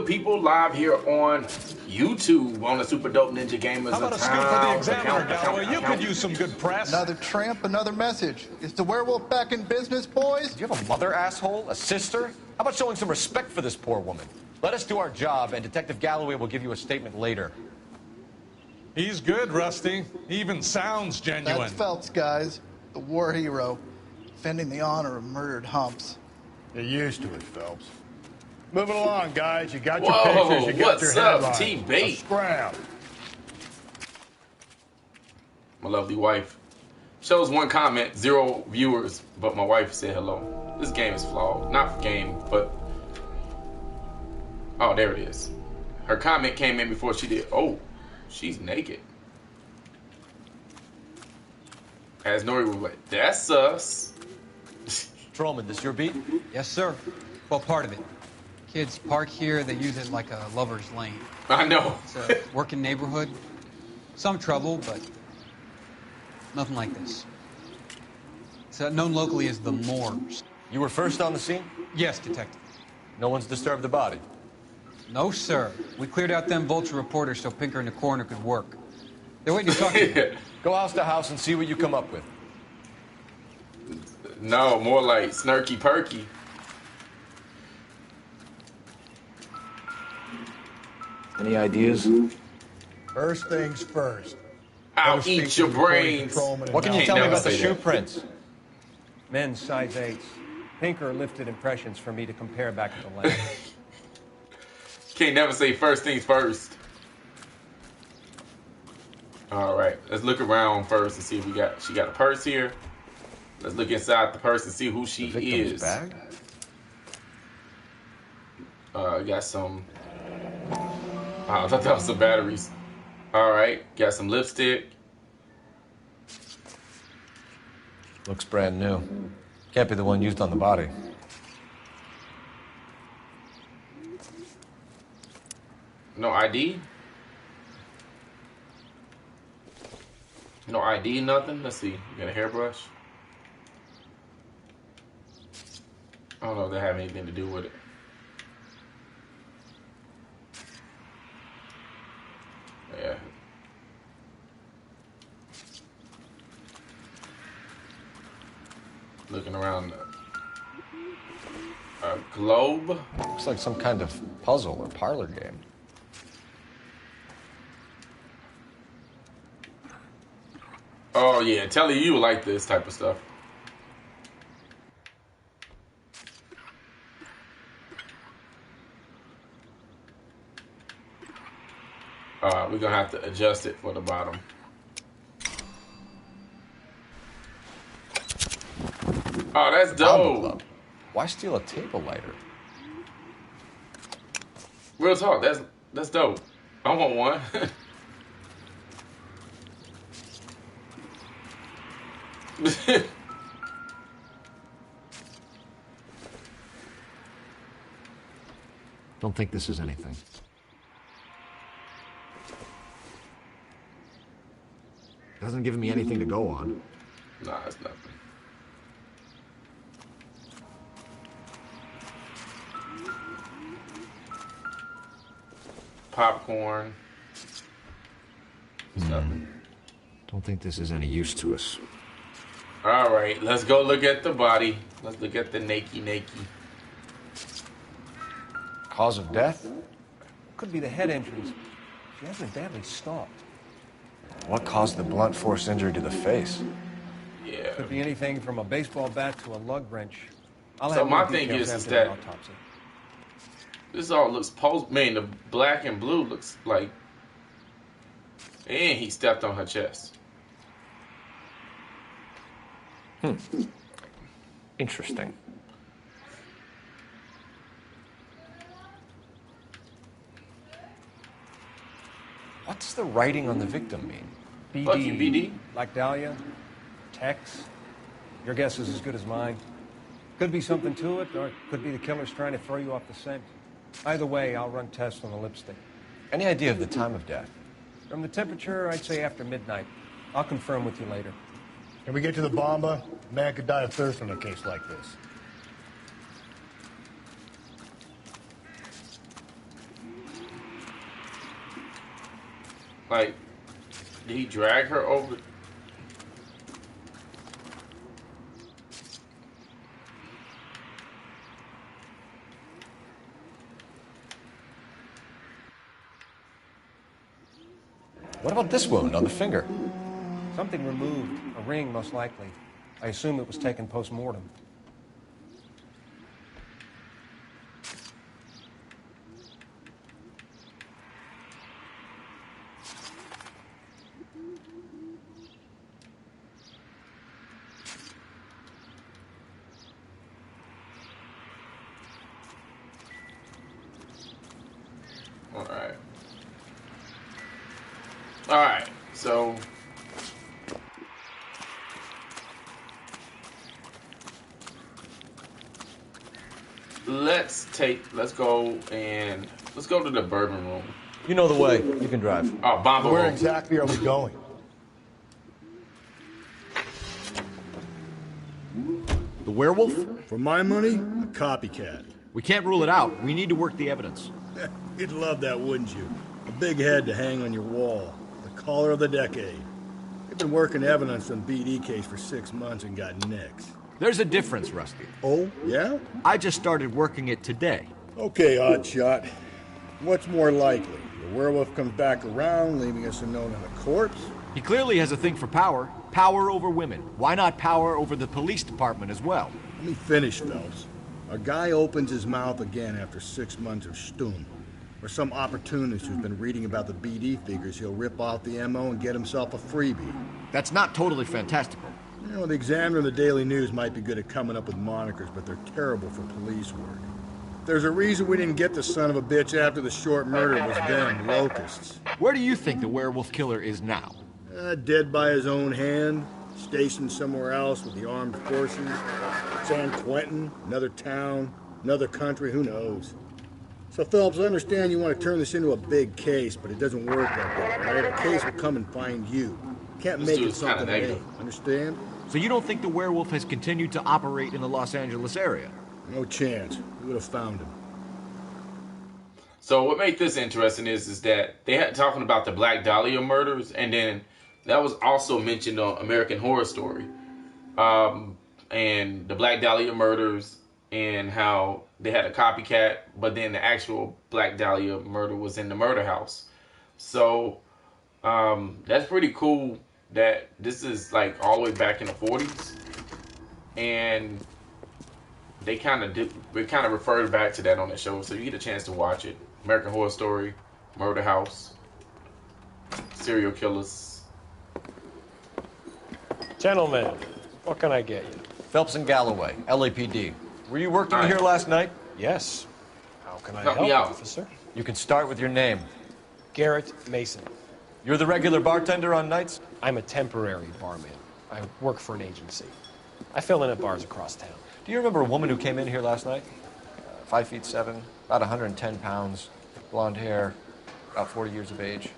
People live here on YouTube on the Super Dope Ninja Gamers. How about a scoop for the Examiner, Galloway? You could use some good press. Another tramp, another message. Is the werewolf back in business, boys? Do you have a mother, asshole? A sister? How about showing some respect for this poor woman? Let us do our job, and Detective Galloway will give you a statement later. He's good, Rusty. He even sounds genuine. That's Phelps, guys. The war hero. Defending the honor of murdered humps. You're used to it, Phelps. Moving along, guys. You got your Whoa, pictures. You got what's your up, headlines. T-Bait? Scram. My lovely wife. Shows 1 comment, 0 viewers, but my wife said hello. This game is flawed. Not game, but... Oh, there it is. Her comment came in before she did. Oh, she's naked. As Norie was like, that's us. Trollman, this your beat? Yes, sir. Well, part of it. Kids park here, they use it like a lover's lane. I know. It's a working neighborhood. Some trouble, but nothing like this. It's known locally as the Moors. You were first on the scene? Yes, detective. No one's disturbed the body? No, sir. We cleared out them vulture reporters so Pinker and the coroner could work. They're waiting to talk to you. Go house to house and see what you come up with. No, more like Snarky Perky. Any ideas? First things first. I'll eat your brains. What can you tell me about the shoe prints? Men's size 8s. Pinker lifted impressions for me to compare back at the lab. Can't never say first things first. All right, let's look around first and see if she got a purse here. Let's look inside the purse and see who she is. Bag? Got some. I thought that was some batteries. All right, got some lipstick. Looks brand new. Can't be the one used on the body. No ID? No ID, nothing? Let's see. You got a hairbrush? I don't know if they have anything to do with it. Yeah. Looking around a globe. Looks like some kind of puzzle or parlor game. Oh yeah, Telly, you like this type of stuff. We're gonna have to adjust it for the bottom. Oh, that's dope. Why steal a table lighter? Real talk, that's dope. I want one. Don't think this is anything. Doesn't give me anything to go on. Nah, it's nothing. Popcorn. It's nothing. Don't think this is any use to us. All right, let's go look at the body. Let's look at the naked. Cause of death? Could be the head injuries. She has been badly stalked. What caused the blunt force injury to the face? Yeah. Could be anything from a baseball bat to a lug wrench. I'll So have my more thing details is after that- the autopsy. This all looks man, the black and blue looks like, and he stepped on her chest. Interesting. What's the writing on the victim mean? BD. Fuck you, BD. Like Dahlia. Tex. Your guess is as good as mine. Could be something to it, or it could be the killer's trying to throw you off the scent. Either way, I'll run tests on the lipstick. Any idea of the time of death? From the temperature, I'd say after midnight. I'll confirm with you later. Can we get to the bomba? A man could die of thirst in a case like this. Like, did he drag her over? What about this wound on the finger? Something removed. A ring, most likely. I assume it was taken post-mortem. Alright. Alright, so let's go to the bourbon room. You know the way. You can drive. Oh, Bomba Where room. exactly are we going? The werewolf? For my money, a copycat. We can't rule it out. We need to work the evidence. You'd love that, wouldn't you? A big head to hang on your wall. The caller of the decade. They've been working evidence on BD case for 6 months and got nicks. There's a difference, Rusty. Oh, yeah? I just started working it today. Okay, oddshot. What's more likely? The werewolf comes back around, leaving us unknown on a corpse? He clearly has a thing for power. Power over women. Why not power over the police department as well? Let me finish, Phelps. A guy opens his mouth again after 6 months of stum. Or some opportunist who's been reading about the BD figures he'll rip off the MO and get himself a freebie. That's not totally fantastical. You know, the Examiner and the Daily News might be good at coming up with monikers, but they're terrible for police work. There's a reason we didn't get the son of a bitch after the short murder was them, locusts. Where do you think the werewolf killer is now? Dead by his own hand, stationed somewhere else with the armed forces. San Quentin, another town, another country, who knows? So, Phelps, I understand you want to turn this into a big case, but it doesn't work like that, right? A case will come and find you. Can't make it something big, understand? So you don't think the werewolf has continued to operate in the Los Angeles area? No chance. We would have found him. So what made this interesting is that they had talking about the Black Dahlia murders, and then that was also mentioned on American Horror Story, and the Black Dahlia murders, and how they had a copycat, but then the actual Black Dahlia murder was in the murder house. So that's pretty cool that this is like all the way back in the 40s, and they kind of referred back to that on the show, so you get a chance to watch it. American Horror Story, Murder House, serial killers. Gentlemen, what can I get you? Phelps and Galloway, LAPD. Were you working Hi. here last night? Yes. How can I Help help, me out. officer? You can start with your name. Garrett Mason. You're the regular bartender on nights? I'm a temporary barman. I work for an agency. I fill in at bars across town. Do you remember a woman who came in here last night? 5'7", about 110 pounds, blonde hair, about 40 years of age.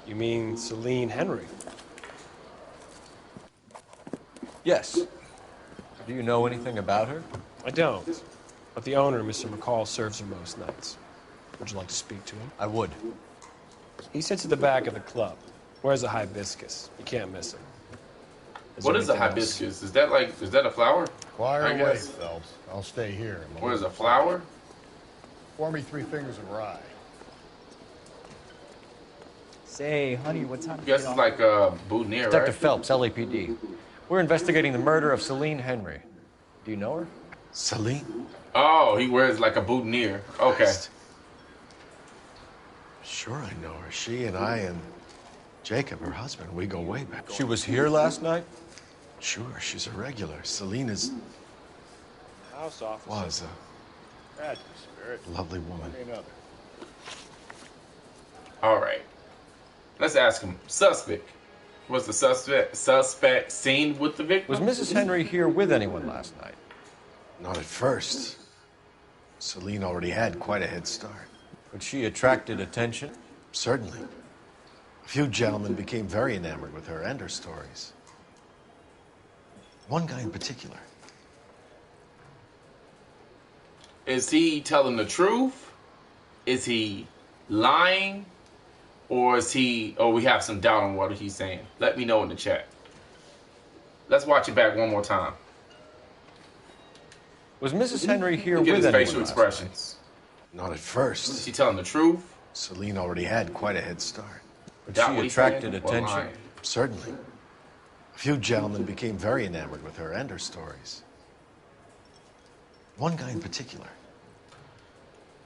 You mean Celine Henry? Yes. Do you know anything about her? I don't. But the owner, Mr. McCall, serves her most nights. Would you like to speak to him? I would. He sits at the back of the club. Wears a hibiscus. You can't miss him. What is a hibiscus? Is that a flower? Fire I away, guess. Phelps. I'll stay here. What is a flower? Pour me 3 fingers of rye. Say, honey, what time? I guess it's like a boutonniere, Detective right? Phelps, LAPD. We're investigating the murder of Celine Henry. Do you know her? Celine? Oh, he wears like a boutonniere. Okay. Christ. Sure, I know her. She and I and Jacob, her husband, we go way back. She was here last night? Sure, she's a regular. Celine is, House officer. was That's spirit. a lovely woman. Another. All right. Let's ask him. Suspect. Was the suspect seen with the victim? Was Mrs. Henry here with anyone last night? Not at first. Celine already had quite a head start. But she attracted attention? Certainly. A few gentlemen became very enamored with her and her stories. One guy in particular. Is he telling the truth? Is he lying? or is he? Or we have some doubt on what he's saying? Let me know in the chat. Let's watch it back one more time. Was Mrs. Henry here Look at with his anyone facial last expressions. Not at first. Is he telling the truth? Celine already had quite a head start. But Doubt she what he's attracted saying, or attention. lying? Certainly. A few gentlemen became very enamored with her and her stories. One guy in particular.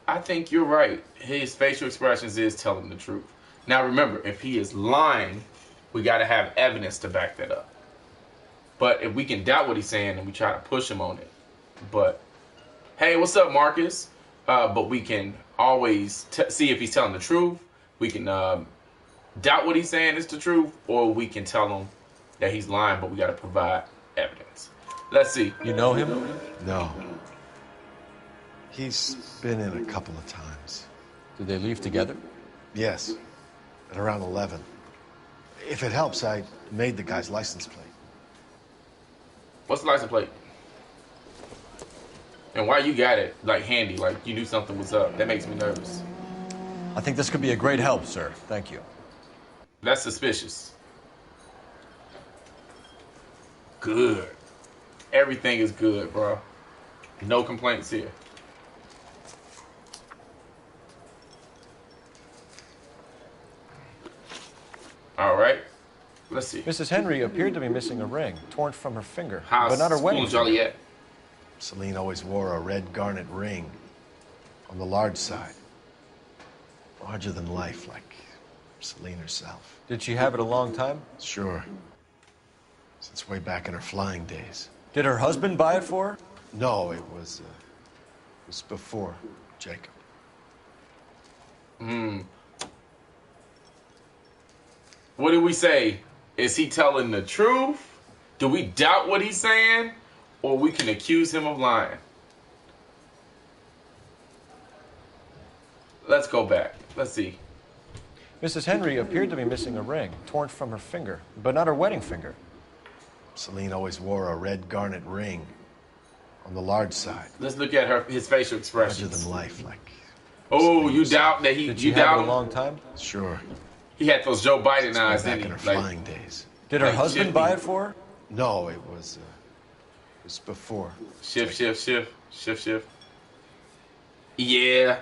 I think you're right. His facial expressions is telling the truth. Now remember, if he is lying, we got to have evidence to back that up. But if we can doubt what he's saying, then we try to push him on it. But hey, what's up, Marcus? But we can always see if he's telling the truth. We can doubt what he's saying is the truth, or we can tell him that he's lying, but we got to provide evidence. Let's see. You know him? No. He's been in a couple of times. Did they leave together? Yes. At around 11. If it helps, I made the guy's license plate. What's the license plate? And why you got it, like, handy, like you knew something was up? That makes me nervous. I think this could be a great help, sir. Thank you. That's suspicious. Good. Everything is good, bro. No complaints here. All right. Let's see. Mrs. Henry appeared to be missing a ring, torn from her finger, How's but not her school wedding in finger. Joliet? Celine always wore a red garnet ring on the large side. Larger than life, like Celine herself. Did she have it a long time? Sure. Since way back in her flying days. Did her husband buy it for her? No, it was before Jacob. What did we say? Is he telling the truth? Do we doubt what he's saying? Or we can accuse him of lying? Let's go back. Let's see. Mrs. Henry appeared to be missing a ring, torn from her finger, but not her wedding finger. Celine always wore a red garnet ring on the large side. Let's look at his facial expressions. Larger than life, like. Oh, you doubt that he? Did You she have doubt it a him? long time? Sure. He had those Joe Biden Since way eyes, back didn't in he? her Like, flying days. Did her Like husband Chippy. buy it for her? No, it was before. shift. Yeah.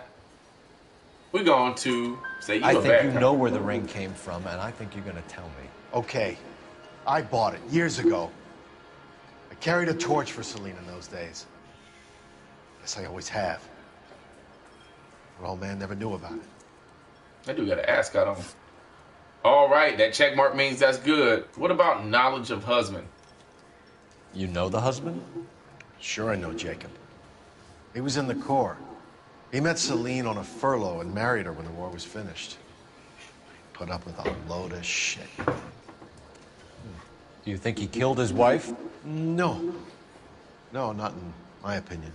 We're going to say you I a think bad you guy. know where the ring came from, and I think you're going to tell me. Okay, I bought it years ago. I carried a torch for Celine in those days. Guess I always have. Her old man never knew about it. That dude got an ascot on. All right, that check mark means that's good. What about knowledge of husband? You know the husband? Sure, I know Jacob. He was in the Corps. He met Celine on a furlough and married her when the war was finished. Put up with a load of shit. Do you think he killed his wife? No. No, not in my opinion.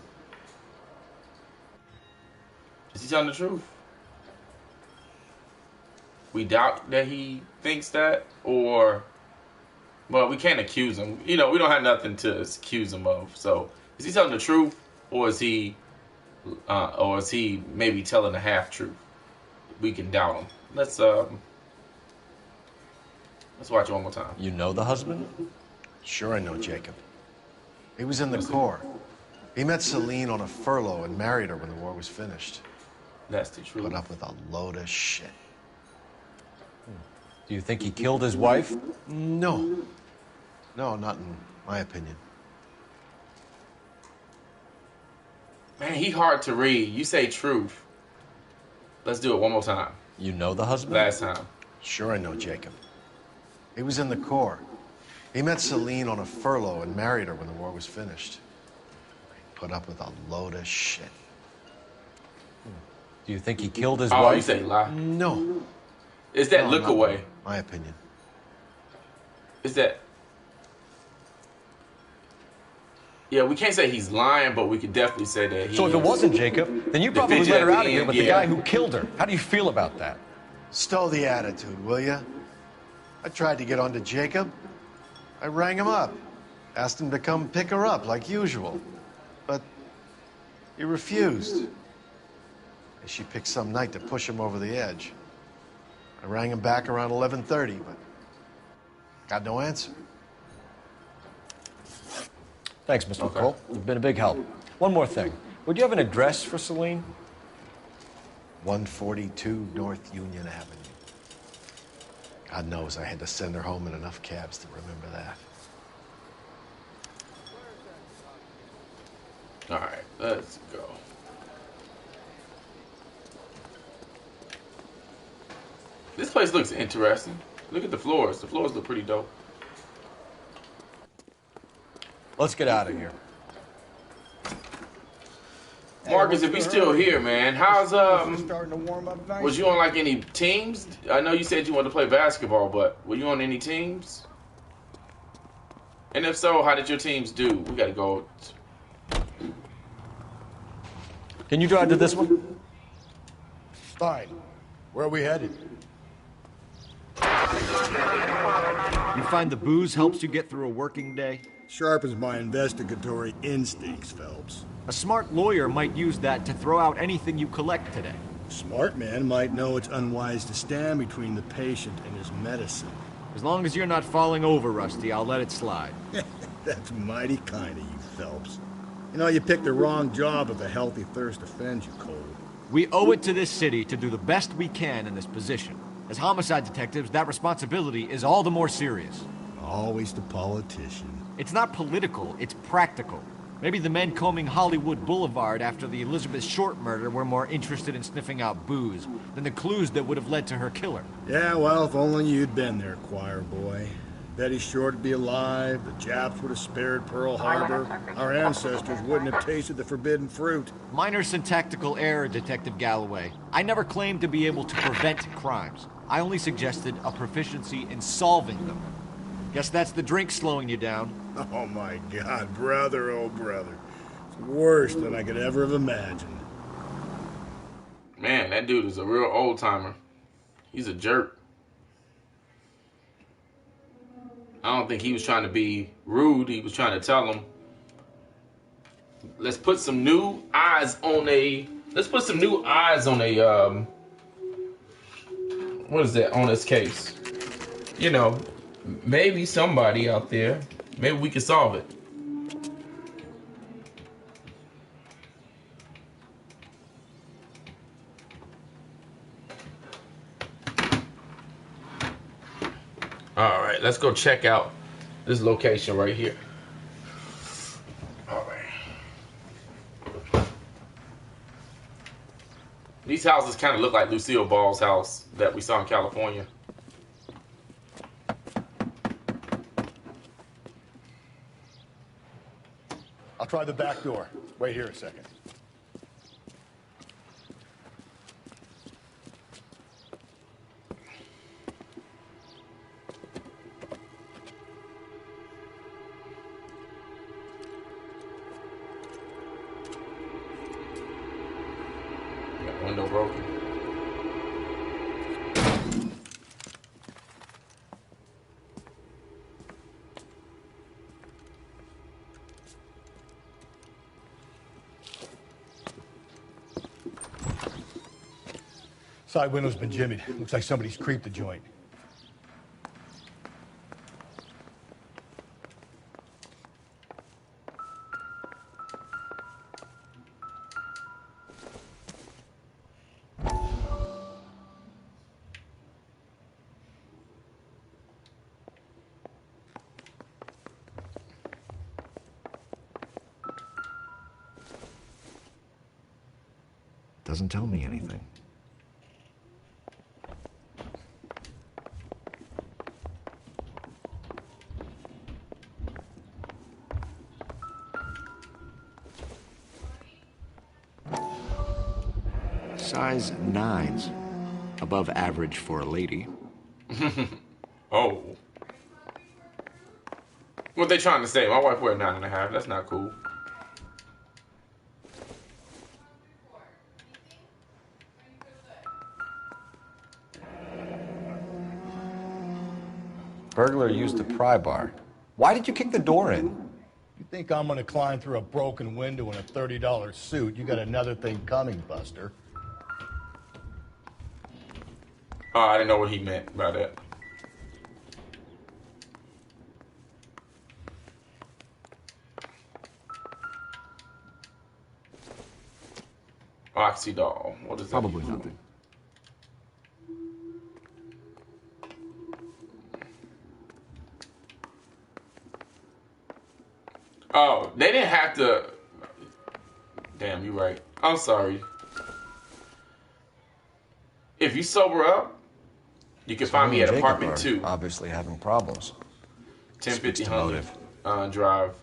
Is he telling the truth? We doubt that he thinks that, or, well, we can't accuse him. You know, we don't have nothing to accuse him of. So, is he telling the truth, or is he maybe telling the half truth? We can doubt him. Let's watch it one more time. You know the husband? Sure, I know Jacob. He was in the Corps. He met Celine on a furlough and married her when the war was finished. That's the truth. Put up with a load of shit. Do you think he killed his wife? No. No, not in my opinion. Man, he hard to read. You say truth. Let's do it one more time. You know the husband? Last time. Sure, I know Jacob. He was in the Corps. He met Celine on a furlough and married her when the war was finished. Put up with a load of shit. Do you think he killed his Oh, wife? you say lie. No. Is that No, look not away? in my opinion. Is that? Yeah, we can't say he's lying, but we could definitely say that he. So if it is. wasn't Jacob, then you The probably fidget let at her the out of here end, with the yeah. guy who killed her. How do you feel about that? Stow the attitude, will ya? I tried to get onto Jacob. I rang him up. Asked him to come pick her up like usual. But he refused. She picked some night to push him over the edge. I rang him back around 11:30, but got no answer. Thanks, Mr. McCall. You've been a big help. One more thing. Would you have an address for Celine? 142 North Union Avenue. God knows I had to send her home in enough cabs to remember that. All right, let's go. This place looks interesting. Look at the floors. The floors look pretty dope. Let's get out of here. Marcus, if you're still here, man, how's starting to warm up nice. was you on like any teams? I know you said you wanted to play basketball, but were you on any teams? And if so, how did your teams do? We gotta go. Can you drive to this one? Fine. Where are we headed? You find the booze helps you get through a working day? Sharpens my investigatory instincts, Phelps. A smart lawyer might use that to throw out anything you collect today. A smart man might know it's unwise to stand between the patient and his medicine. As long as you're not falling over, Rusty, I'll let it slide. That's mighty kind of you, Phelps. You know, you picked the wrong job if a healthy thirst offends you, Cole. We owe it to this city to do the best we can in this position. As homicide detectives, that responsibility is all the more serious. Always the politician. It's not political, it's practical. Maybe the men combing Hollywood Boulevard after the Elizabeth Short murder were more interested in sniffing out booze than the clues that would have led to her killer. Yeah, well, if only you'd been there, choir boy. Betty Short would be alive, the Japs would have spared Pearl Harbor, our ancestors wouldn't have tasted the forbidden fruit. Minor syntactical error, Detective Galloway. I never claimed to be able to prevent crimes. I only suggested a proficiency in solving them. Guess that's the drink slowing you down. Oh my God, brother, oh brother. It's worse than I could ever have imagined. Man, that dude is a real old timer. He's a jerk. I don't think he was trying to be rude. He was trying to tell him, let's put some new eyes on a, what is that, on this case? You know, maybe somebody out there, maybe we can solve it. All right, let's go check out this location right here. All right. These houses kind of look like Lucille Ball's house that we saw in California. I'll try the back door. Wait here a second. Window broken. Side window's been jimmied. Looks like somebody's creeped the joint. Doesn't tell me anything. Size 9s. Above average for a lady. Oh. What they trying to say? My wife wear 9.5. That's not cool. Burglar used the pry bar. Why did you kick the door in? You think I'm gonna climb through a broken window in a $30 suit? You got another thing coming, Buster. Oh, I didn't know what he meant by that. Oxydol. What is that? Probably nothing. Oh, they didn't have to. Damn, you right. I'm sorry. If you sober up, you can find me at apartment 2. Obviously having problems. 1050 Drive.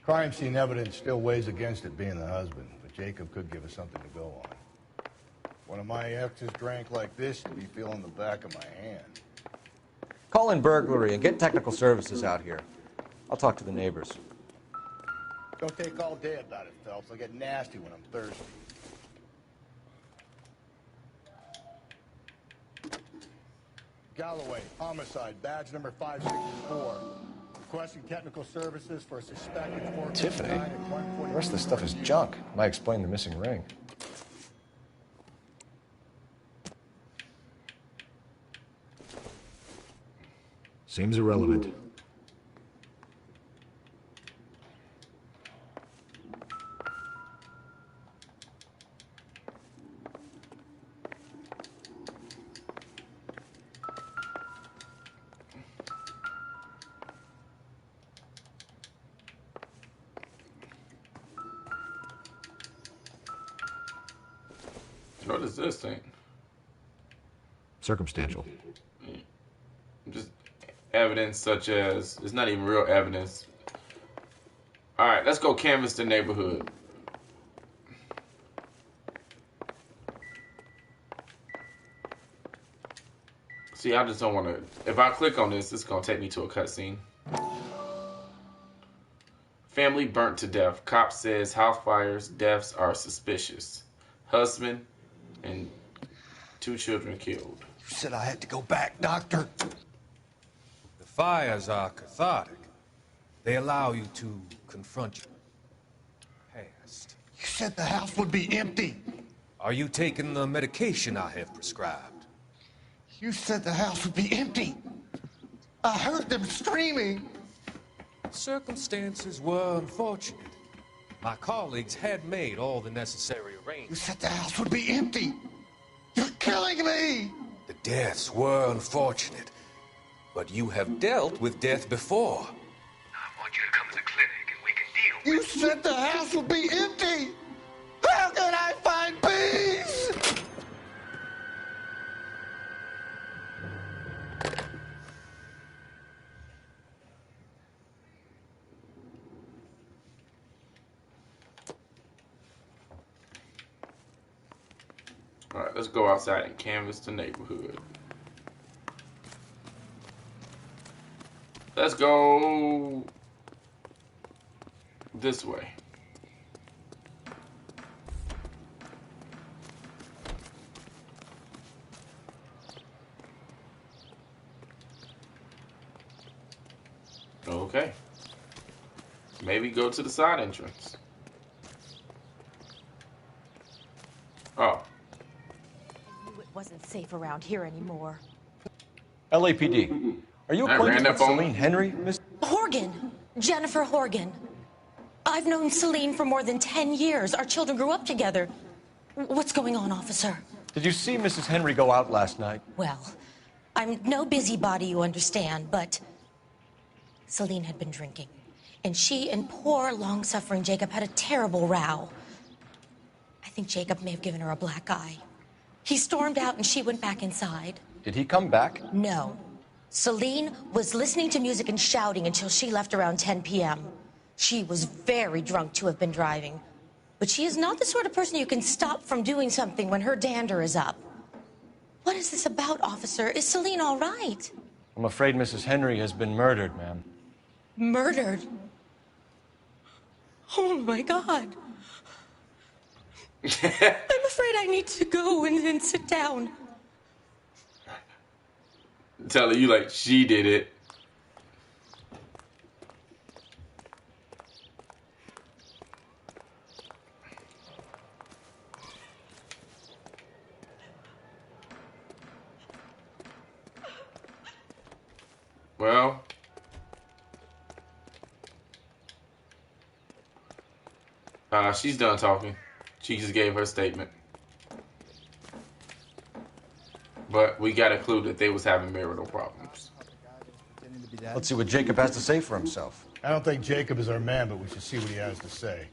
Crime scene evidence still weighs against it being the husband, but Jacob could give us something to go on. One of my exes drank like this, you'd be feeling the back of my hand. Call in burglary and get technical services out here. I'll talk to the neighbors. Don't take all day about it, Phelps. I'll get nasty when I'm thirsty. Galloway, homicide, badge number 564. Requesting technical services for a suspected forklift. Tiffany? Guy at 140. The rest of the stuff is junk. Might explain the missing ring. Seems irrelevant. What is this thing? Circumstantial. Just evidence such as, it's not even real evidence. All right, let's go canvass the neighborhood. See, I just don't want to, if I click on this, it's going to take me to a cutscene. Family burnt to death. Cop says house fires, deaths are suspicious. Husband and 2 children killed. You said I had to go back, Doctor. The fires are cathartic. They allow you to confront your past. You said the house would be empty. Are you taking the medication I have prescribed? You said the house would be empty. I heard them screaming. Circumstances were unfortunate. My colleagues had made all the necessary You arrangements. said the house would be empty. You're killing me. The deaths were unfortunate, but you have dealt with death before. I want you to come to the clinic and we can deal You said the house would be empty. How can I find peace? All right, let's go outside and canvass the neighborhood. Let's go this way. Okay. Maybe go to the side entrance. Oh. It wasn't safe around here anymore. LAPD. Are you I acquainted ran up with on Celine Henry, Miss? Horgan! Jennifer Horgan. I've known Celine for more than 10 years. Our children grew up together. What's going on, officer? Did you see Mrs. Henry go out last night? Well, I'm no busybody, you understand, but Celine had been drinking. And she and poor, long-suffering Jacob had a terrible row. I think Jacob may have given her a black eye. He stormed out and she went back inside. Did he come back? No. Celine was listening to music and shouting until she left around 10 p.m. She was very drunk to have been driving. But she is not the sort of person you can stop from doing something when her dander is up. What is this about, officer? Is Celine all right? I'm afraid Mrs. Henry has been murdered, ma'am. Murdered? Oh, my God. I'm afraid I need to go and sit down. Telling you like she did it. Well, she's done talking. She just gave her statement. But we got a clue that they was having marital problems. Let's see what Jacob has to say for himself. I don't think Jacob is our man, but we should see what he has to say.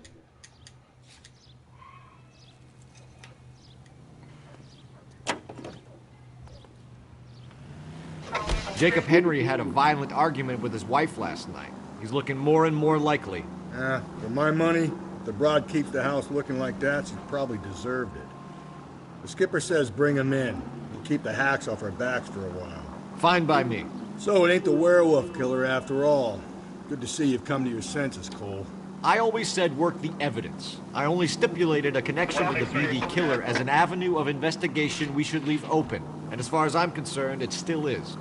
Jacob Henry had a violent argument with his wife last night. He's looking more and more likely. For my money, if the broad keeps the house looking like that, she's probably deserved it. The skipper says bring him in. We'll keep the hacks off our backs for a while. Fine by me. So it ain't the werewolf killer after all. Good to see you've come to your senses, Cole. I always said work the evidence. I only stipulated a connection with the BD killer as an avenue of investigation we should leave open. And as far as I'm concerned, it still is.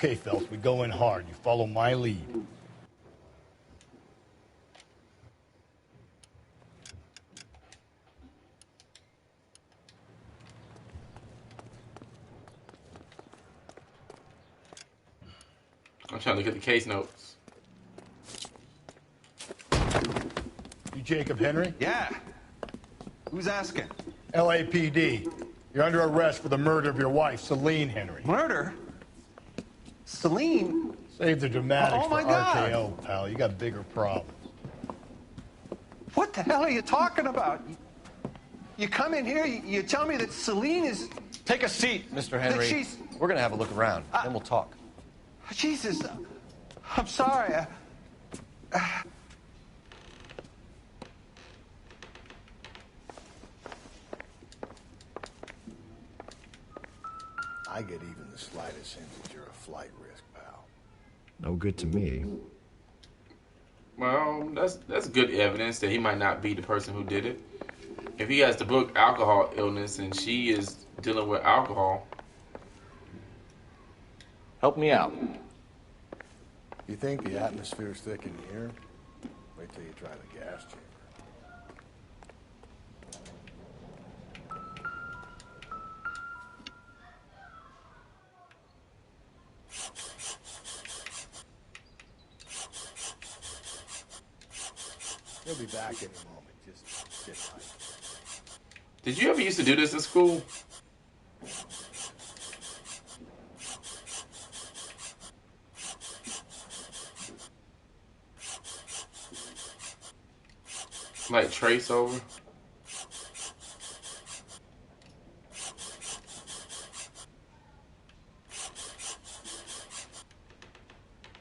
Okay, Phelps, we go in hard. You follow my lead. I'm trying to look at the case notes. You Jacob Henry? Yeah. Who's asking? LAPD. You're under arrest for the murder of your wife, Celine Henry. Murder? Celine? Save the dramatics Oh, my for God. RKO, pal. You got bigger problems. What the hell are you talking about? You come in here, you tell me that Celine is... Take a seat, Mr. Henry. she's- We're going to have a look around, then we'll talk. Jesus, I'm sorry. I get even the slightest hint that you're a flight risk, pal. No good to me. Well, that's good evidence that he might not be the person who did it. If he has the book alcohol illness and she is dealing with alcohol. Help me out. You think the atmosphere's thick in here? Wait till you try the gas chamber. He'll be back in a moment. Just sit tight. Did you ever used to do this in school? Like trace over?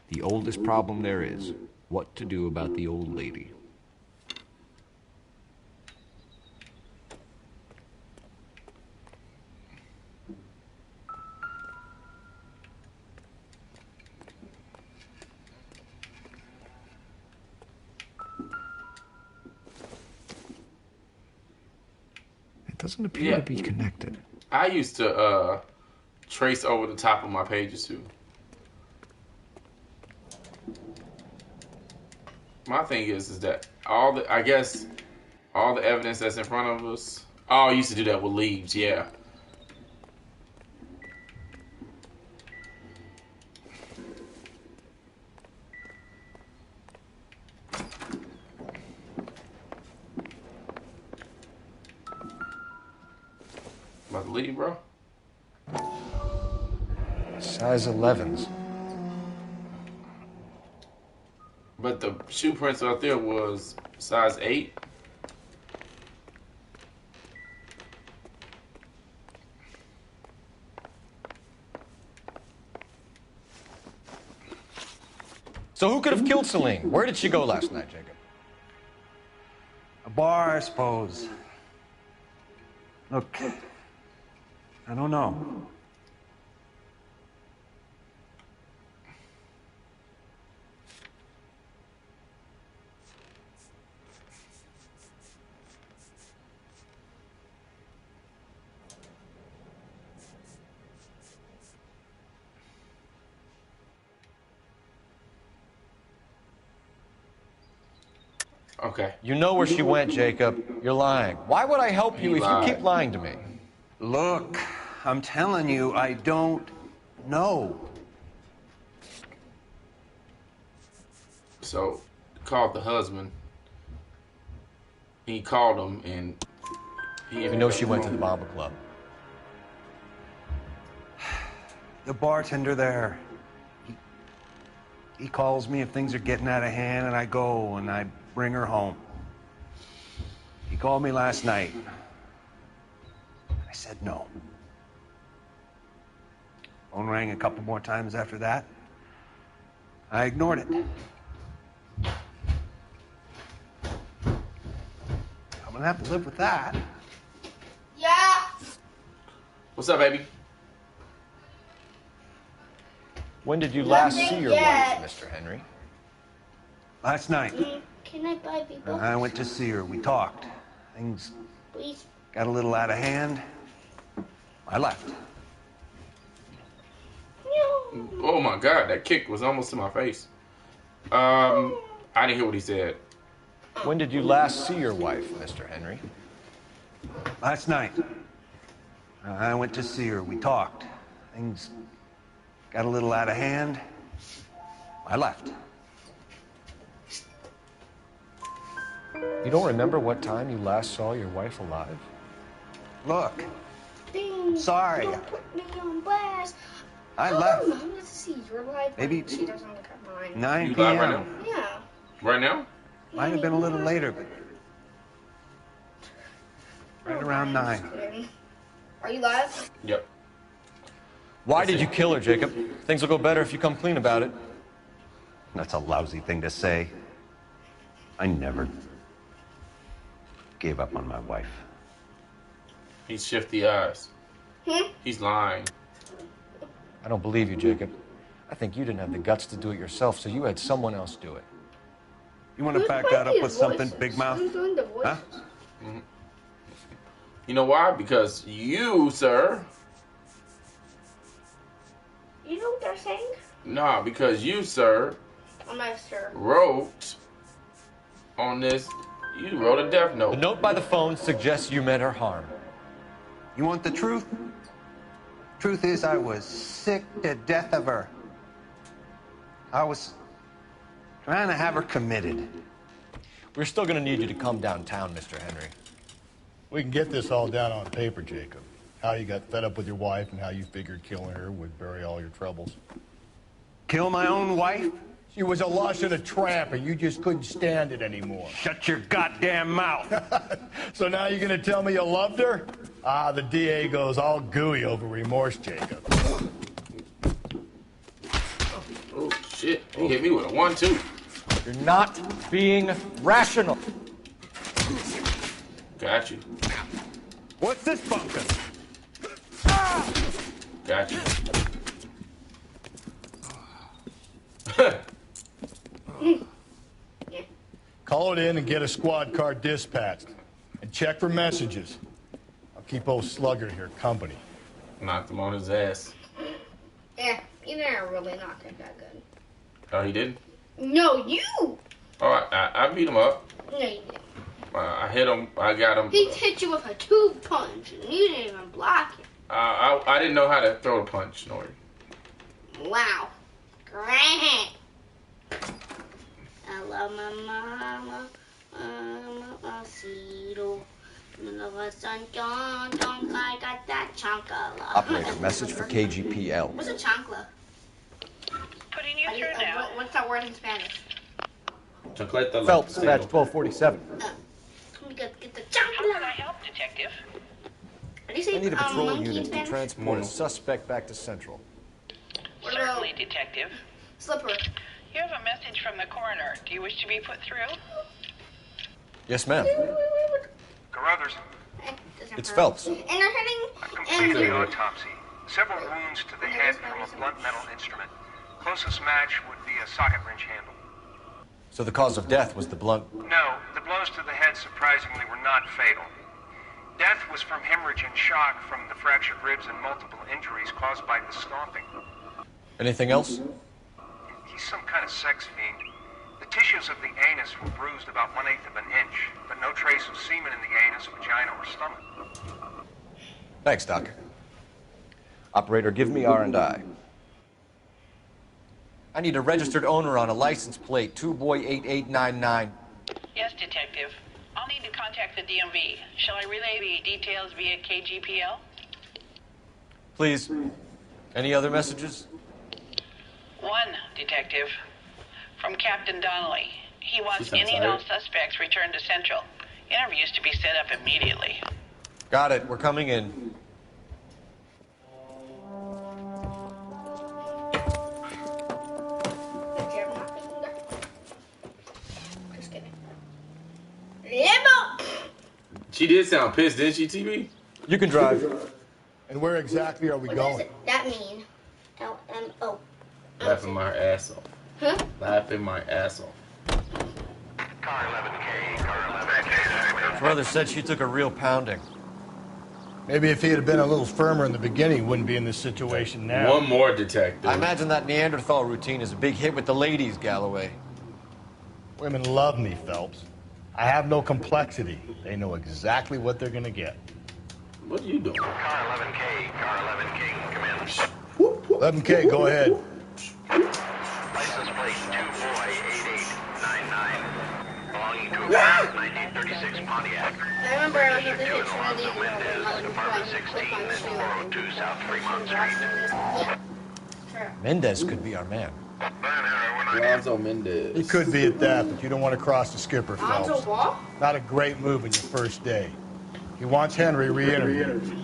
The oldest problem there is, what to do about the old lady. It doesn't appear to be connected. I used to trace over the top of my pages too. My thing is that all the evidence that's in front of us. Oh, I used to do that with leaves, yeah. About to leave, bro. Size 11s. But the shoe prints out there was size 8. So who could have killed Celine? Where did she go last night, Jacob? A bar, I suppose. Look, I don't know. Okay. You know where she went, Jacob. You're lying. Why would I help you if you keep lying to me? Look, I'm telling you, I don't know. So, called the husband. He called him, and We know she went to the Baba Club. The bartender there, he calls me if things are getting out of hand, and I go and I bring her home. He called me last night. I said no. Phone rang a couple more times after that. I ignored it. I'm gonna have to live with that. Yeah. What's up, baby? When did you last Nothing see your yet. wife, Mr. Henry? Last night. Can I buy people? I went to see her. We talked. Things Please. got a little out of hand. I left. Oh my God, that kick was almost to my face. I didn't hear what he said. When did you last see your wife, Mr. Henry? Last night. I went to see her. We talked. Things got a little out of hand. I left. You don't remember what time you last saw your wife alive? Look, Ding. sorry. Don't put me on blast. I left. I'm gonna see your life. Maybe She doesn't look at mine. 9 You live right p.m. now? Yeah. Right now? Might have been a little later, but right around 9. Are you live? Yep. Why did you kill her, Jacob? Things will go better if you come clean about it. That's a lousy thing to say. I never gave up on my wife. He's shifty eyes. He's lying. I don't believe you, Jacob. I think you didn't have the guts to do it yourself, so you had someone else do it. You want to back that up with something, Big Mouth? Who's doing the voices? Huh? You know why? Because you, sir. You know what they're saying? Nah, because you, sir, I'm not sure. wrote on this. You wrote a death note. The note by the phone suggests you meant her harm. You want the truth? Truth is, I was sick to death of her. I was trying to have her committed. We're still going to need you to come downtown, Mr. Henry. We can get this all down on paper, Jacob. How you got fed up with your wife and how you figured killing her would bury all your troubles. Kill my own wife? She was a lush and a tramp, and you just couldn't stand it anymore. Shut your goddamn mouth. So now you're going to tell me you loved her? Ah, the DA goes all gooey over remorse, Jacob. Oh, shit. He hit me with a 1-2. You're not being rational. Got you. What's this bunker? Got you. Call it in and get a squad car dispatched. And check for messages. I'll keep old Slugger here company. Knocked him on his ass. Yeah, you didn't really knock it that good. Oh, he didn't? No, you! Oh, I beat him up. No, you didn't. I hit him. I got him. He hit you with a 2 punch, and you didn't even block it. I didn't know how to throw a punch, Norie. Wow. Great. I love my mama. Operator, message for KGPL. What's a chancla? Putting you through now. What's that word in Spanish? Chancleta. Phelps, badge 1247. Let me get the How chancla. can I help, Detective? Did you say I need a patrol monkey in unit to Spanish? transport a suspect back to Central. What about Certainly, Detective. slipper? You have a message from the coroner. Do you wish to be put through? Yes, ma'am. Carruthers, It's Phelps. And they're hitting. I've completed the autopsy. Several wounds to the head from a blunt metal instrument. Closest match would be a socket wrench handle. So the cause of death was the blunt. No, the blows to the head surprisingly were not fatal. Death was from hemorrhage and shock from the fractured ribs and multiple injuries caused by the stomping. Anything else? He's some kind of sex fiend. The tissues of the anus were bruised about 1/8 of an inch, but no trace of semen in the anus, vagina, or stomach. Thanks, Doc. Operator, give me R&I. I need a registered owner on a license plate, 2boy8899. Yes, Detective. I'll need to contact the DMV. Shall I relay the details via KGPL? Please. Any other messages? One, Detective. From Captain Donnelly. He wants sounds any and all tired. suspects returned to Central. Interviews to be set up immediately. Got it. We're coming in. Just kidding. Limbo! She did sound pissed, didn't she, TV? You can drive. And where exactly are we What going? does that mean? LMO. Laughing my ass off. Huh? Laughing my ass off. Brother said she took a real pounding. Maybe if he had been a little firmer in the beginning, he wouldn't be in this situation now. One more, Detective. I imagine that Neanderthal routine is a big hit with the ladies, Galloway. Women love me, Phelps. I have no complexity. They know exactly what they're going to get. What are you doing? Car 11K, come in. 11K, go ahead. License plate 2boy8899. Belonging to a 1936 Pontiac. I remember I was at the Two in picture of Alonzo these Mendez, apartment 16 and 402 South Fremont Street. Mendez could be our man. Alonzo Mendez. He could be at that, but you don't want to cross the skipper, Alonzo Phelps. Ball? Not a great move in your first day. He wants Henry re-interviewed.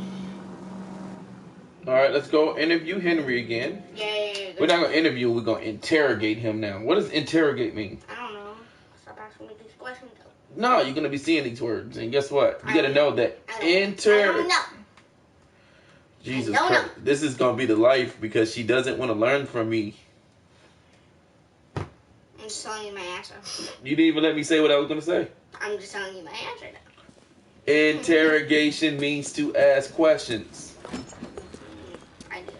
All right, let's go interview Henry again. Yeah. We're not going to interview, we're going to interrogate him now. What does interrogate mean? I don't know. Stop asking me these questions. No, you're going to be seeing these words. And guess what? You got to know that I don't know. Jesus I don't Christ. This is going to be the life because she doesn't want to learn from me. I'm just telling you my answer. You didn't even let me say what I was going to say. I'm just telling you my answer now. Interrogation means to ask questions. I do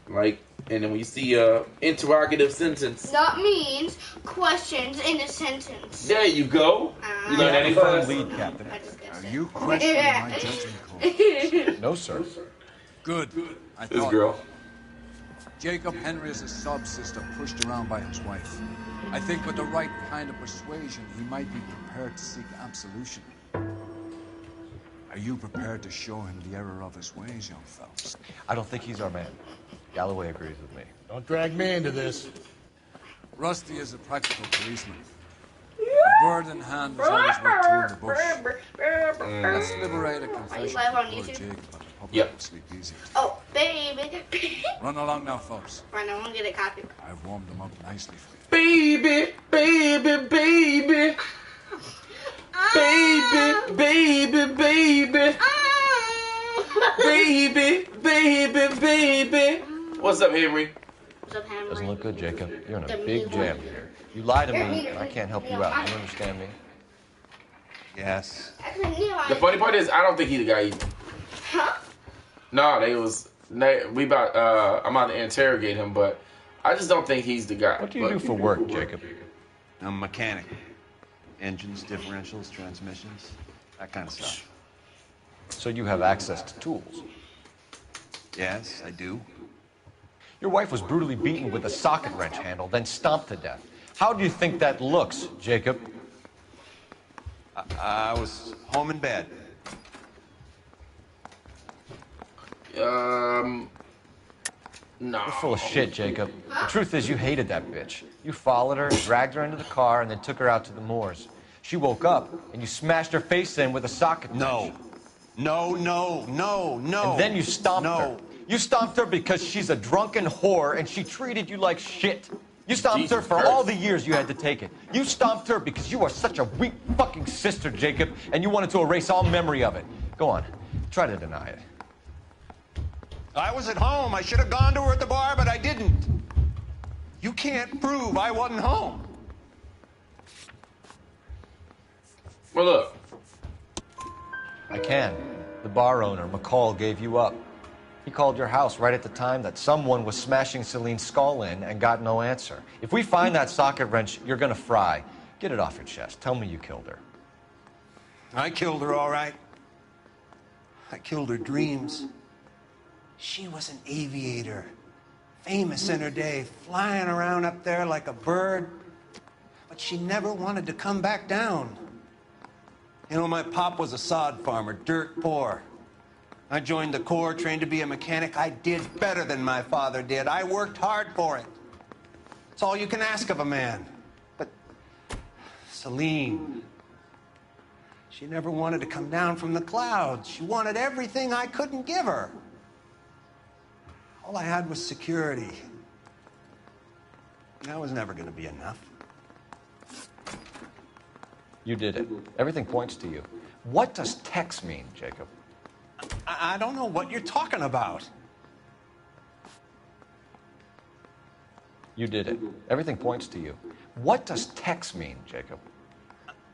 that. Like, and then when you see interrogative sentence. That means questions in a sentence. There you go. You learned any Firm class? lead, Captain. Are you questioning my judgment call? No, sir. Good. I This thought girl. Jacob Henry is a sub-sister pushed around by his wife. I think with the right kind of persuasion, he might be prepared to seek absolution. Are you prepared to show him the error of his ways, young Phelps? I don't think he's our man. Galloway agrees with me. Don't drag me into this. Rusty is a practical policeman. A bird in hand is always worth two in the bush. Let's liberate a confession live on for poor YouTube? Jacob, and the public Yep. will sleep easy. Oh, baby. Run along now, folks. Fine, I won't get a copy. I've warmed them up nicely for you. Baby, baby, baby. Baby, baby, baby. Baby, baby, baby. What's up, Henry? What's up, Henry? Doesn't look good, Jacob. You're in a The big meat jam here. You lie to me, and I can't help you out. You understand me? Yes. The funny part is, I don't think he the guy either. Huh? No, I'm about to interrogate him, but I just don't think he's the guy. What do you do for work, Jacob? I'm a mechanic. Engines, differentials, transmissions, that kind of stuff. So you have access to tools? Yes, I do. Your wife was brutally beaten with a socket wrench handle, then stomped to death. How do you think that looks, Jacob? I was home in bed. No. You're full of shit, Jacob. The truth is you hated that bitch. You followed her, dragged her into the car, and then took her out to the moors. She woke up, and you smashed her face in with a socket wrench. No. No. And then you stomped her. You stomped her because she's a drunken whore, and she treated you like shit. You stomped her for all the years you had to take it. You stomped her because you are such a weak fucking sister, Jacob, and you wanted to erase all memory of it. Go on. Try to deny it. I was at home. I should have gone to her at the bar, but I didn't. You can't prove I wasn't home. Well, look. I can. The bar owner, McCall, gave you up. He called your house right at the time that someone was smashing Celine's skull in and got no answer. If we find that socket wrench, you're gonna fry. Get it off your chest. Tell me you killed her. I killed her, all right. I killed her dreams. She was an aviator, famous in her day, flying around up there like a bird. But she never wanted to come back down. You know, my pop was a sod farmer, dirt poor. I joined the Corps, trained to be a mechanic. I did better than my father did. I worked hard for it. It's all you can ask of a man. But Celine, she never wanted to come down from the clouds. She wanted everything I couldn't give her. All I had was security. That was never going to be enough. You did it. Everything points to you. What does Tex mean, Jacob? I don't know what you're talking about. You did it. Everything points to you. What does Tex mean, Jacob?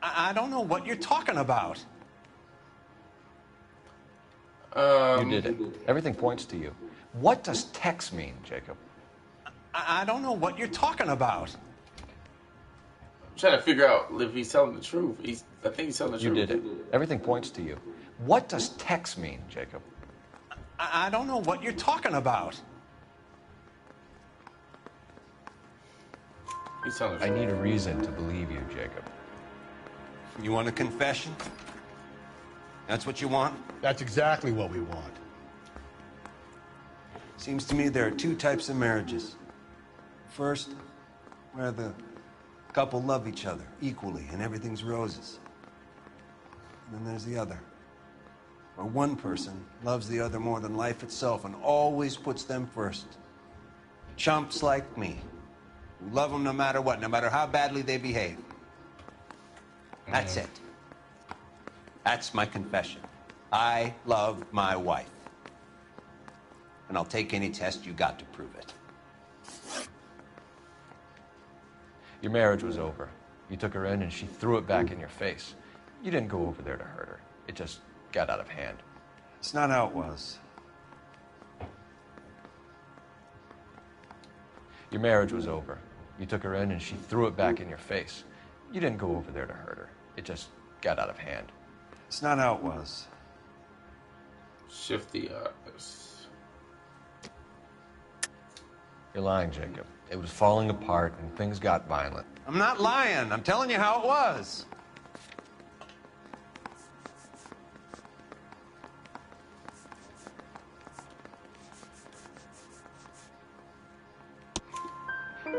I don't know what you're talking about. You did it. Everything points to you. What does Tex mean, Jacob? I don't know what you're talking about. I'm trying to figure out if he's telling the truth. I think he's telling the truth. You did it. Everything points to you. What does Tex mean, Jacob? I don't know what you're talking about. He's telling the I truth. need a reason to believe you, Jacob. You want a confession? That's what you want? That's exactly what we want. Seems to me there are two types of marriages. First, where the couple love each other equally and everything's roses. And then there's the other, where one person loves the other more than life itself and always puts them first. Chumps like me, who love them no matter what, no matter how badly they behave. That's it. That's my confession. I love my wife. And I'll take any test you got to prove it. Your marriage was over. You took her in and she threw it back in your face. You didn't go over there to hurt her. It just got out of hand. It's not how it was. Your marriage was over. You took her in and she threw it back in your face. You didn't go over there to hurt her. It just got out of hand. It's not how it was. Shift the You're lying, Jacob. It was falling apart and things got violent. I'm not lying. I'm telling you how it was.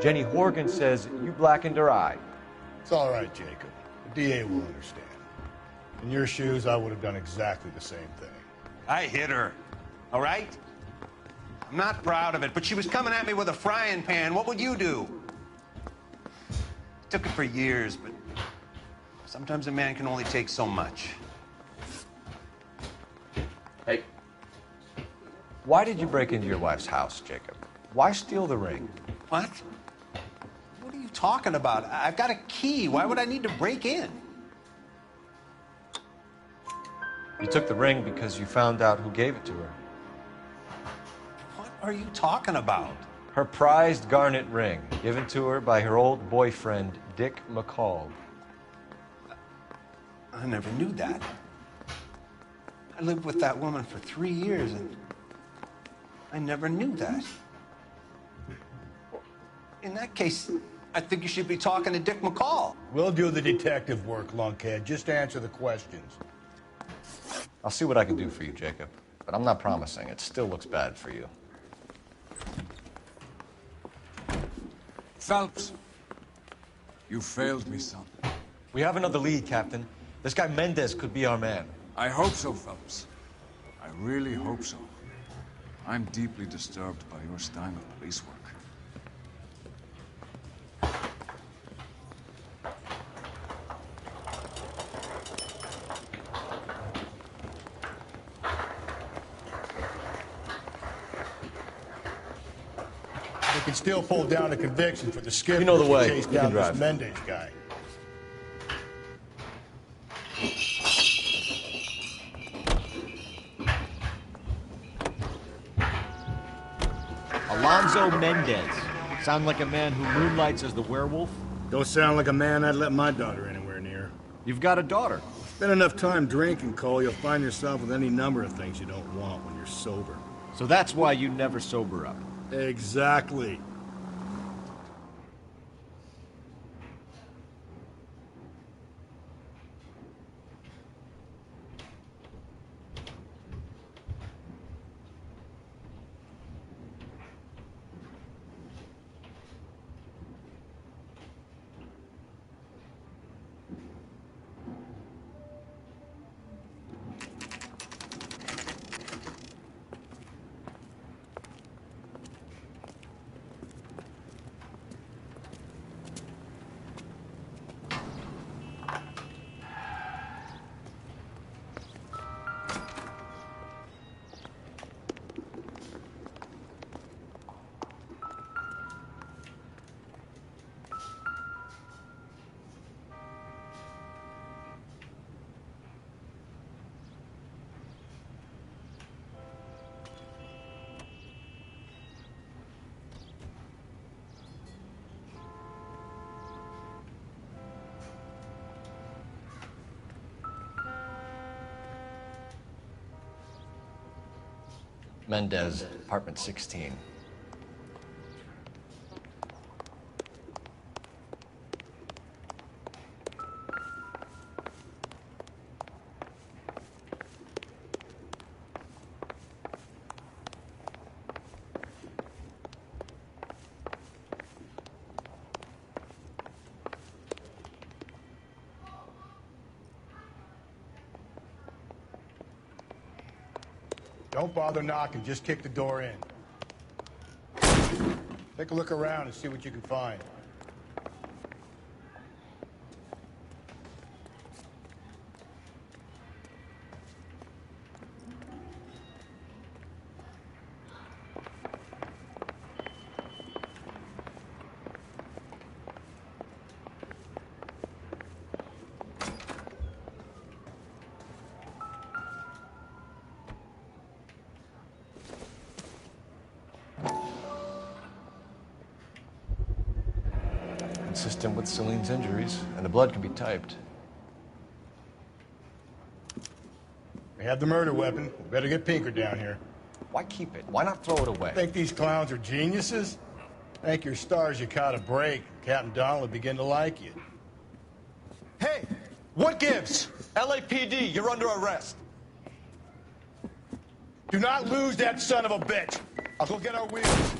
Jenny Horgan says you blackened her eye. It's all right, Jacob. The DA will understand. In your shoes, I would have done exactly the same thing. I hit her, all right? I'm not proud of it, but she was coming at me with a frying pan. What would you do? Took it for years, but sometimes a man can only take so much. Hey. Why did you break into your wife's house, Jacob? Why steal the ring? What? What are you talking about? I've got a key. Why would I need to break in? You took the ring because you found out who gave it to her. What are you talking about? Her prized garnet ring, given to her by her old boyfriend, Dick McCall. I never knew that. I lived with that woman for 3 years, and I never knew that. In that case, I think you should be talking to Dick McCall. We'll do the detective work, lunkhead. Just answer the questions. I'll see what I can do for you, Jacob. But I'm not promising. It still looks bad for you. Phelps, you failed me, son. We have another lead, Captain. This guy Mendez could be our man. I hope so, Phelps. I really hope so. I'm deeply disturbed by your style of police work. We can still pull down a conviction for the skip. You know the way. Chase You down can drive. this Mendez guy. Alonzo Mendez. Sound like a man who moonlights as the werewolf? Don't sound like a man I'd let my daughter anywhere near. You've got a daughter. Spend enough time drinking, Cole, you'll find yourself with any number of things you don't want when you're sober. So that's why you never sober up. Exactly. Mendez, apartment 16. Don't bother knocking, just kick the door in. Take a look around and see what you can find. Consistent with Celine's injuries, and the blood can be typed. We have the murder weapon. We better get Pinker down here. Why keep it? Why not throw it away? Think these clowns are geniuses? Thank your stars you caught a break. Captain Donald will begin to like you. Hey! What gives? LAPD, you're under arrest. Do not lose that son of a bitch. I'll go get our wheels.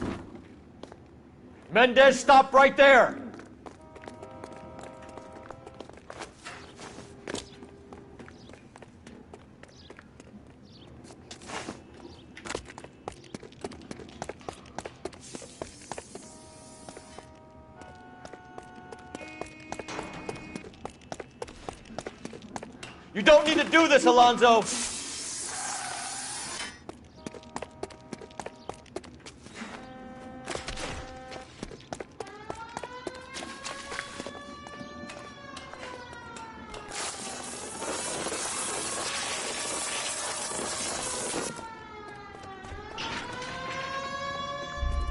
Mendez, stop right there! You don't need to do this, Alonzo!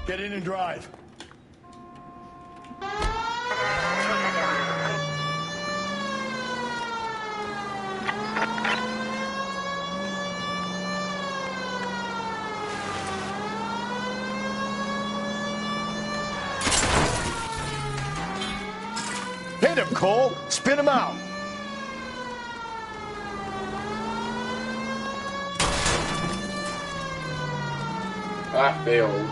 Get in and drive. Hit him, Cole. Spin him out. I failed.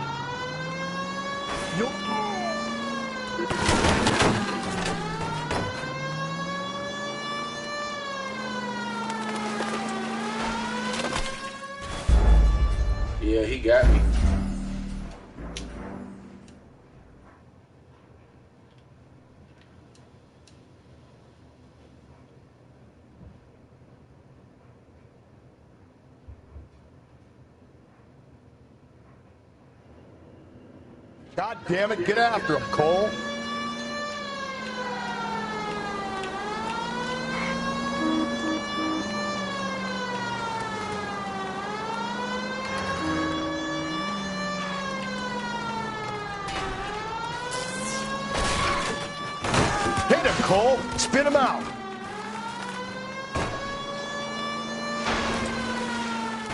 Yeah, he got me. God damn it, get after him, Cole. Cole. Spit him out.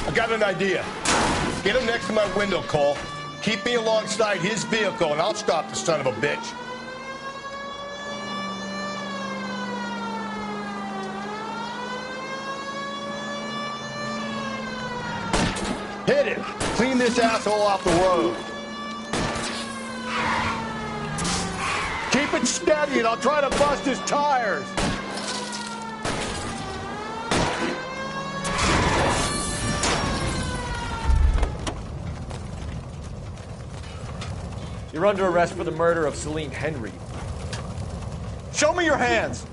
I got an idea. Get him next to my window, Cole. Keep me alongside his vehicle, and I'll stop the son of a bitch. Hit it! Clean this asshole off the road. Keep it steady, and I'll try to bust his tires. You're under arrest for the murder of Celine Henry. Show me your hands!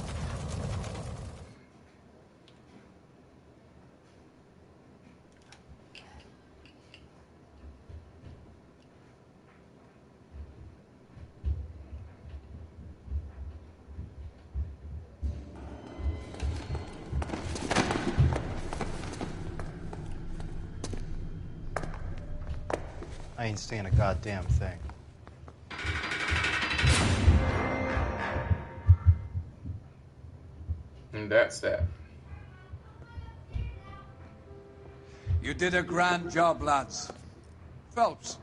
I ain't saying a goddamn thing. And that's that. You did a grand job, lads. Phelps,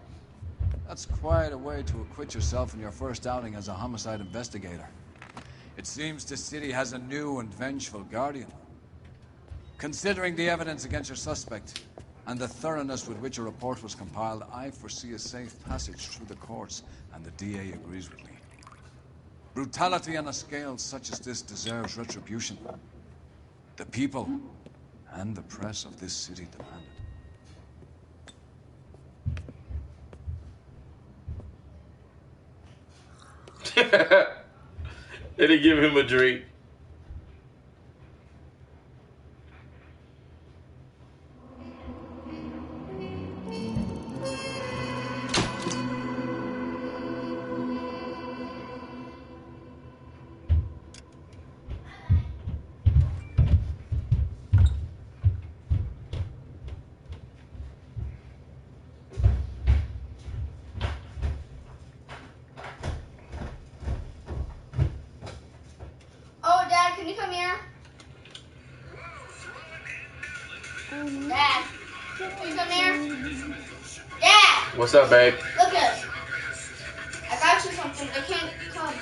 that's quite a way to acquit yourself in your first outing as a homicide investigator. It seems the city has a new and vengeful guardian. Considering the evidence against your suspect and the thoroughness with which a report was compiled, I foresee a safe passage through the courts, and the DA agrees with me. Brutality on a scale such as this deserves retribution. The people and the press of this city demand it. Did he give him a drink? Oh, Dad, can you come here? Dad, can you come here? Dad! What's up, babe? Look at us. I got you something. I can't come.